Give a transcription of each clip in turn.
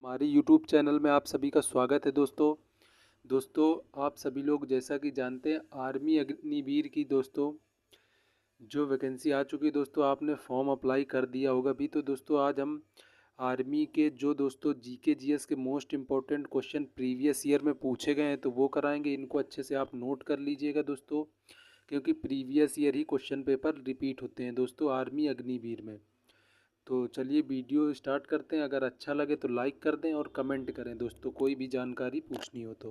हमारी YouTube channel में आप सभी का स्वागत है दोस्तों। दोस्तों, आप सभी लोग जैसा कि जानते हैं आर्मी अग्निवीर की दोस्तों जो वैकेंसी आ चुकी है दोस्तों, आपने फॉर्म अप्लाई कर दिया होगा भी। तो दोस्तों आज हम आर्मी के जो दोस्तों जीके जीएस के most important question previous year में पूछे गए हैं तो वो कराएंगे। इनको अच्छे से आप नोट कर लीजिएगा दोस्तों, क्योंकि प्रीवियस ईयर ही क्वेश्चन पेपर रिपीट होते हैं दोस्तों आर्मी अग्निवीर में। तो चलिए वीडियो स्टार्ट करते हैं। अगर अच्छा लगे तो लाइक कर दें और कमेंट करें दोस्तों, कोई भी जानकारी पूछनी हो तो।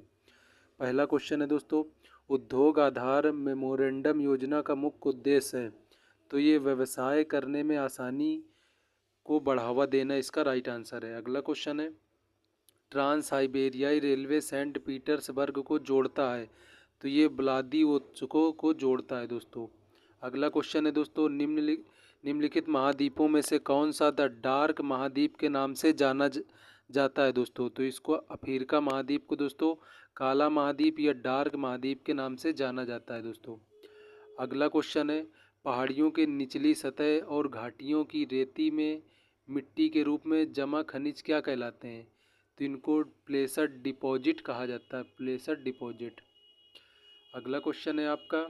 पहला क्वेश्चन है दोस्तों, उद्योग आधार मेमोरेंडम योजना का मुख्य उद्देश्य है। तो ये व्यवसाय करने में आसानी को बढ़ावा देना इसका राइट आंसर है। अगला क्वेश्चन है, ट्रांस साइबेरियाई रेलवे सेंट पीटर्सबर्ग को जोड़ता है। तो ये व्लादिवोस्तोक को जोड़ता है दोस्तों। अगला क्वेश्चन है दोस्तों, निम्नलिखित महाद्वीपों में से कौन सा द डार्क महाद्वीप के नाम से जाता है दोस्तों। तो इसको अफ्रीका महाद्वीप को दोस्तों काला महाद्वीप या डार्क महाद्वीप के नाम से जाना जाता है दोस्तों। अगला क्वेश्चन है, पहाड़ियों के निचली सतह और घाटियों की रेती में मिट्टी के रूप में जमा खनिज क्या कहलाते हैं। तो इनको प्लेसर डिपॉजिट कहा जाता है, प्लेसर डिपॉजिट। अगला क्वेश्चन है आपका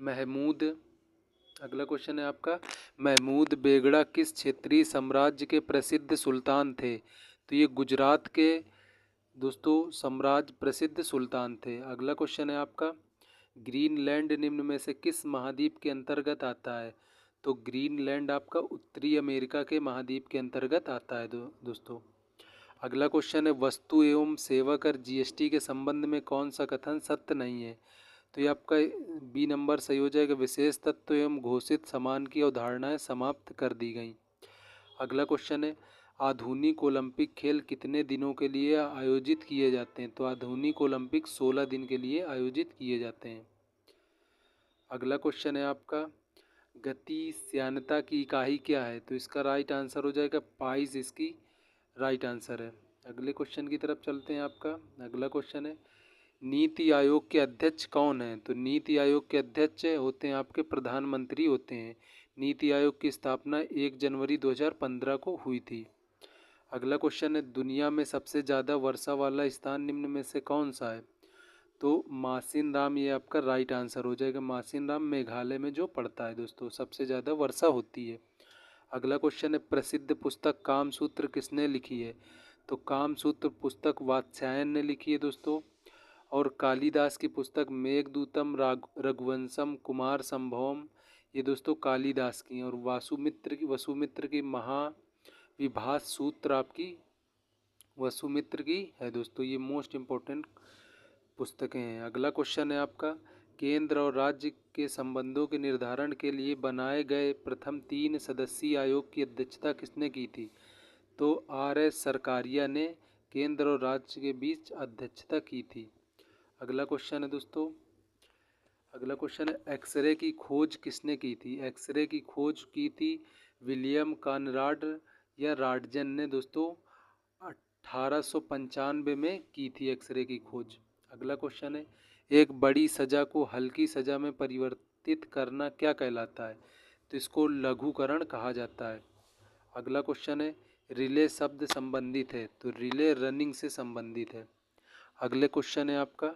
महमूद अगला क्वेश्चन है आपका महमूद बेगड़ा किस क्षेत्रीय साम्राज्य के प्रसिद्ध सुल्तान थे। तो ये गुजरात के दोस्तों साम्राज्य प्रसिद्ध सुल्तान थे। अगला क्वेश्चन है आपका ग्रीनलैंड निम्न में से किस महाद्वीप के अंतर्गत आता है। तो ग्रीनलैंड आपका उत्तरी अमेरिका के महाद्वीप के अंतर्गत आता है दोस्तों। अगला क्वेश्चन है वस्तु एवं सेवा कर जीएसटी के संबंध में कौन सा कथन सत्य नहीं है। तो ये आपका बी नंबर सही हो जाएगा, विशेष तत्व एवं घोषित सामान की अवधारणाएं समाप्त कर दी गई। अगला क्वेश्चन है आधुनिक ओलंपिक खेल कितने दिनों के लिए आयोजित किए जाते हैं। तो आधुनिक ओलंपिक 16 दिन के लिए आयोजित किए जाते हैं। अगला क्वेश्चन है आपका गतिश्यानता की इकाई क्या है। तो इसका राइट आंसर हो जाएगा पाइस, इसकी राइट आंसर है। अगले क्वेश्चन की तरफ चलते हैं। आपका अगला क्वेश्चन है नीति आयोग के अध्यक्ष कौन हैं। तो नीति आयोग के अध्यक्ष होते हैं आपके प्रधानमंत्री होते हैं। नीति आयोग की स्थापना 1 जनवरी 2015 को हुई थी। अगला क्वेश्चन है दुनिया में सबसे ज़्यादा वर्षा वाला स्थान निम्न में से कौन सा है। तो मासिनराम, ये आपका राइट आंसर हो जाएगा। मासिनराम मेघालय में जो पड़ता है दोस्तों, सबसे ज़्यादा वर्षा होती है। अगला क्वेश्चन है प्रसिद्ध पुस्तक कामसूत्र किसने लिखी है। तो कामसूत्र पुस्तक वात्स्यायन ने लिखी है दोस्तों। और कालिदास की पुस्तक मेघदूतम रघुवंशम कुमार संभवम, ये दोस्तों कालिदास की। और वसुमित्र की महाविभास सूत्र आपकी वसुमित्र की है दोस्तों। ये मोस्ट इम्पोर्टेंट पुस्तकें हैं। अगला क्वेश्चन है आपका केंद्र और राज्य के संबंधों के निर्धारण के लिए बनाए गए प्रथम 3 सदस्यीय आयोग की अध्यक्षता किसने की थी। तो RS सरकारिया ने केंद्र और राज्य के बीच अध्यक्षता की थी। अगला क्वेश्चन है दोस्तों, अगला क्वेश्चन है एक्सरे की खोज किसने की थी। एक्सरे की खोज की थी विलियम कॉनराड या राडजन ने दोस्तों 1895 में की थी एक्सरे की खोज। अगला क्वेश्चन है एक बड़ी सजा को हल्की सजा में परिवर्तित करना क्या कहलाता है। तो इसको लघुकरण कहा जाता है। अगला क्वेश्चन है रिले शब्द संबंधित है। तो रिले रनिंग से संबंधित है। अगले क्वेश्चन है आपका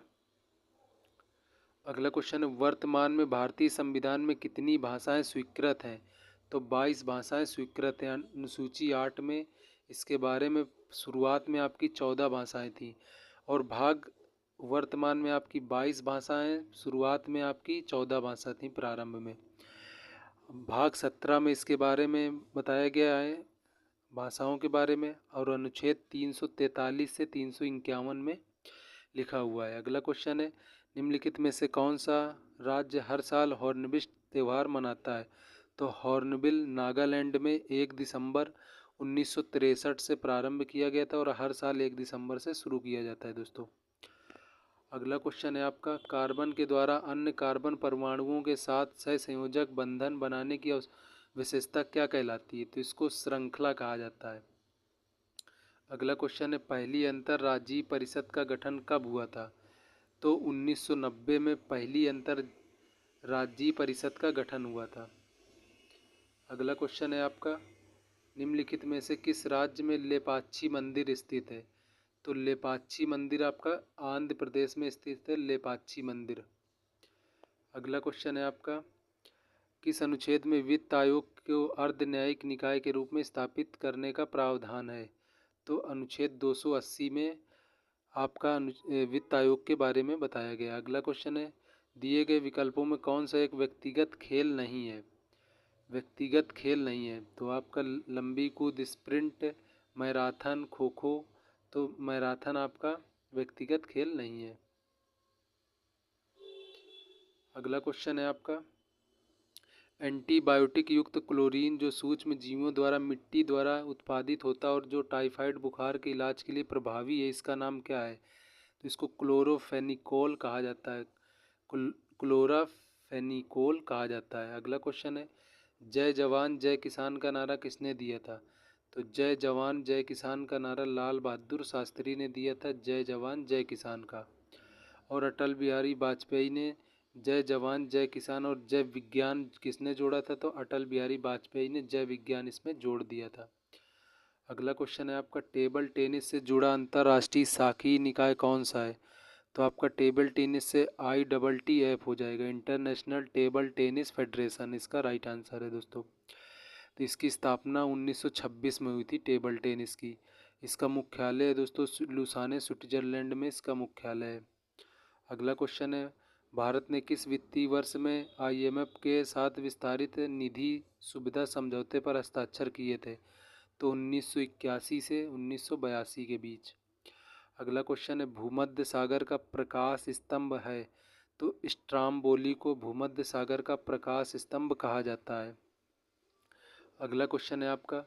अगला क्वेश्चन है वर्तमान में भारतीय संविधान में कितनी भाषाएं स्वीकृत हैं। तो 22 भाषाएं स्वीकृत हैं। अनुसूची 8 में इसके बारे में शुरुआत में आपकी 14 भाषाएं थी और वर्तमान में आपकी 22 भाषाएं, शुरुआत में आपकी 14 भाषा थी प्रारंभ में। भाग 17 में इसके बारे में बताया गया है भाषाओं के बारे में, और अनुच्छेद 343 से 351 में लिखा हुआ है। अगला क्वेश्चन है निम्नलिखित में से कौन सा राज्य हर साल हॉर्नबिल त्यौहार मनाता है। तो हॉर्नबिल नागालैंड में 1 दिसंबर 1963 से प्रारंभ किया गया था और हर साल 1 दिसंबर से शुरू किया जाता है दोस्तों। अगला क्वेश्चन है आपका कार्बन के द्वारा अन्य कार्बन परमाणुओं के साथ सहसंयोजक बंधन बनाने की विशेषता क्या कहलाती है। तो इसको श्रृंखला कहा जाता है। अगला क्वेश्चन है पहली अंतर्राज्यीय परिषद का गठन कब हुआ था। तो 1990 में पहली अंतर्राज्यीय परिषद का गठन हुआ था। अगला क्वेश्चन है आपका निम्नलिखित में से किस राज्य में लेपाक्षी मंदिर स्थित है? तो लेपाक्षी मंदिर आपका आंध्र प्रदेश में स्थित है, लेपाक्षी मंदिर। अगला क्वेश्चन है आपका, किस अनुच्छेद में वित्त आयोग को अर्ध न्यायिक निकाय के रूप में स्थापित करने का प्रावधान है? तो अनुच्छेद 280 में आपका वित्त आयोग के बारे में बताया गया। अगला क्वेश्चन है, दिए गए विकल्पों में कौन सा एक व्यक्तिगत खेल नहीं है? व्यक्तिगत खेल नहीं है तो आपका लंबी कूद, स्प्रिंट, मैराथन, खो खो। तो मैराथन आपका व्यक्तिगत खेल नहीं है। अगला क्वेश्चन है आपका, एंटीबायोटिक युक्त क्लोरीन जो सूक्ष्म जीवों द्वारा मिट्टी द्वारा उत्पादित होता है और जो टाइफाइड बुखार के इलाज के लिए प्रभावी है, इसका नाम क्या है? तो इसको क्लोरोफेनिकोल कहा जाता है, क्लोराफेनिकोल कहा जाता है। अगला क्वेश्चन है, जय जवान जय किसान का नारा किसने दिया था? तो जय जवान जय किसान का नारा लाल बहादुर शास्त्री ने दिया था, जय जवान जय किसान का। और अटल बिहारी वाजपेयी ने जय जवान जय किसान और जय विज्ञान किसने जोड़ा था? तो अटल बिहारी वाजपेयी ने जय विज्ञान इसमें जोड़ दिया था। अगला क्वेश्चन है आपका, टेबल टेनिस से जुड़ा अंतर्राष्ट्रीय शाखी निकाय कौन सा है? तो आपका टेबल टेनिस से ITTF हो जाएगा, इंटरनेशनल टेबल टेनिस फेडरेशन इसका राइट आंसर है दोस्तों। तो इसकी स्थापना 1926 में हुई थी टेबल टेनिस की। इसका मुख्यालय है दोस्तों लुसाने, स्विट्जरलैंड में इसका मुख्यालय है। अगला क्वेश्चन है, भारत ने किस वित्तीय वर्ष में IMF के साथ विस्तारित निधि सुविधा समझौते पर हस्ताक्षर किए थे? तो 1981 से 1982 के बीच। अगला क्वेश्चन है, भूमध्य सागर का प्रकाश स्तंभ है? तो स्ट्राम्बोली को भूमध्य सागर का प्रकाश स्तंभ कहा जाता है। अगला क्वेश्चन है आपका,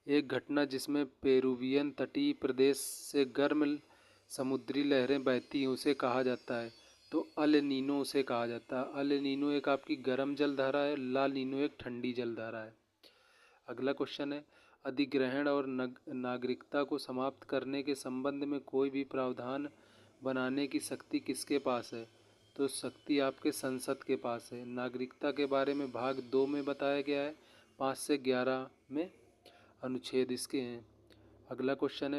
एक घटना जिसमें पेरुवियन तटीय प्रदेश से गर्म समुद्री लहरें बहती हैं उसे कहा जाता है? तो अल नीनो उसे कहा जाता है। अल नीनो एक आपकी गर्म जलधारा है, ला नीनो एक ठंडी जलधारा है। अगला क्वेश्चन है, अधिग्रहण और नागरिकता को समाप्त करने के संबंध में कोई भी प्रावधान बनाने की शक्ति किसके पास है? तो शक्ति आपके संसद के पास है। नागरिकता के बारे में भाग 2 में बताया गया है, 5 से 11 में अनुच्छेद इसके हैं। अगला क्वेश्चन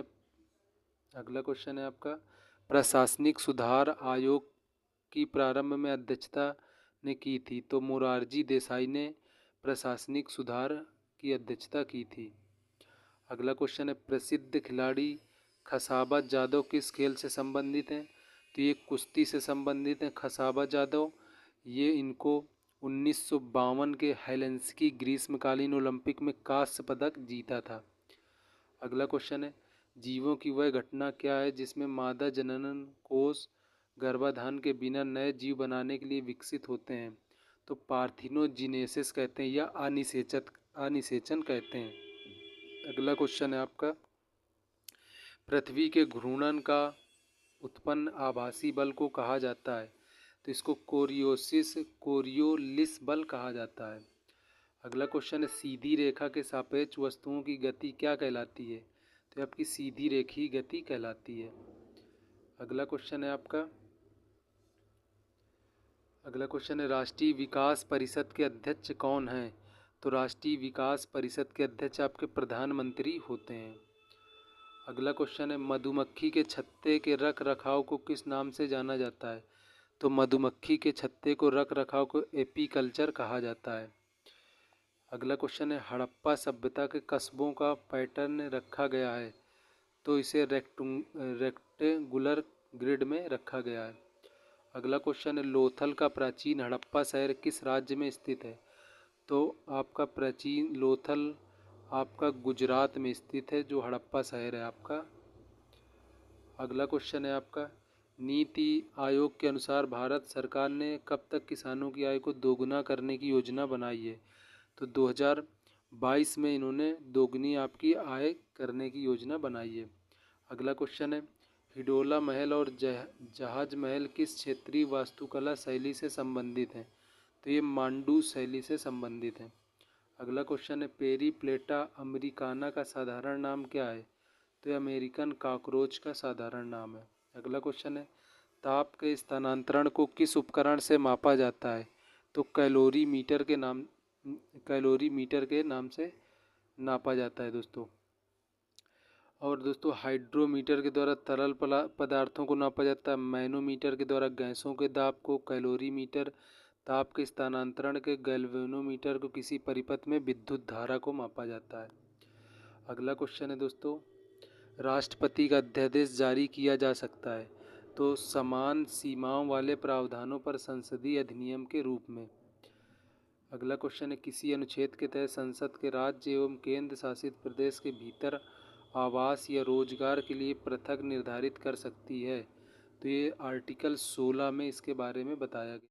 है आपका, प्रशासनिक सुधार आयोग की प्रारंभ में अध्यक्षता ने की थी? तो मोरारजी देसाई ने प्रशासनिक सुधार की अध्यक्षता की थी। अगला क्वेश्चन है, प्रसिद्ध खिलाड़ी खसाबा जादव किस खेल से संबंधित हैं? तो ये कुश्ती से संबंधित हैं खसाबा जादव। ये इनको 1952 के हेलेंसिकी ग्रीष्मकालीन ओलंपिक में कांस्य पदक जीता था। अगला क्वेश्चन है, जीवों की वह घटना क्या है जिसमें मादा जनन कोष गर्भाधान के बिना नए जीव बनाने के लिए विकसित होते हैं? तो पार्थिनोजीनेसिस कहते हैं या अनिषेचन कहते हैं। अगला क्वेश्चन है आपका, पृथ्वी के घूर्णन का उत्पन्न आभासी बल को कहा जाता है? तो इसको कोरियोलिस बल कहा जाता है। अगला क्वेश्चन है, सीधी रेखा के सापेक्ष वस्तुओं की गति क्या कहलाती है? तो आपकी सीधी रेखी गति कहलाती है। अगला क्वेश्चन है, राष्ट्रीय विकास परिषद के अध्यक्ष कौन हैं? तो राष्ट्रीय विकास परिषद के अध्यक्ष आपके प्रधानमंत्री होते हैं। अगला क्वेश्चन है, मधुमक्खी के छत्ते के रख रखाव को किस नाम से जाना जाता है? तो मधुमक्खी के छत्ते को रख रखाव को एपीकल्चर कहा जाता है। अगला क्वेश्चन है, हड़प्पा सभ्यता के कस्बों का पैटर्न रखा गया है? तो इसे रेक्टेंगुलर ग्रिड में रखा गया है। अगला क्वेश्चन है, लोथल का प्राचीन हड़प्पा शहर किस राज्य में स्थित है? तो आपका प्राचीन लोथल आपका गुजरात में स्थित है, जो हड़प्पा शहर है आपका। अगला क्वेश्चन है आपका, नीति आयोग के अनुसार भारत सरकार ने कब तक किसानों की आय को दोगुना करने की योजना बनाई है? तो 2022 में इन्होंने दोगुनी आपकी आय करने की योजना बनाई है। अगला क्वेश्चन है, हिडोला महल और जहाज महल किस क्षेत्रीय वास्तुकला शैली से संबंधित हैं? तो ये मांडू शैली से संबंधित हैं। अगला क्वेश्चन है, पेरी प्लेटा अमेरिकाना का साधारण नाम क्या है? तो ये अमेरिकन कॉकरोच का साधारण नाम है। अगला क्वेश्चन है, ताप के स्थानांतरण को किस उपकरण से मापा जाता है? तो कैलोरीमीटर के नाम से नापा जाता है दोस्तों। और दोस्तों हाइड्रोमीटर के द्वारा तरल पदार्थों को नापा जाता है। मैनोमीटर के द्वारा गैसों के दाब को, कैलोरीमीटर ताप के स्थानांतरण के, गैल्वेनोमीटर को किसी परिपथ में विद्युत धारा को मापा जाता है। अगला क्वेश्चन है दोस्तों, राष्ट्रपति का अध्यादेश जारी किया जा सकता है तो समान सीमाओं वाले प्रावधानों पर संसदीय अधिनियम के रूप में। अगला क्वेश्चन है, किसी अनुच्छेद के तहत संसद के राज्य एवं केंद्र शासित प्रदेश के भीतर आवास या रोजगार के लिए पृथक निर्धारित कर सकती है। तो ये आर्टिकल 16 में इसके बारे में बताया गया।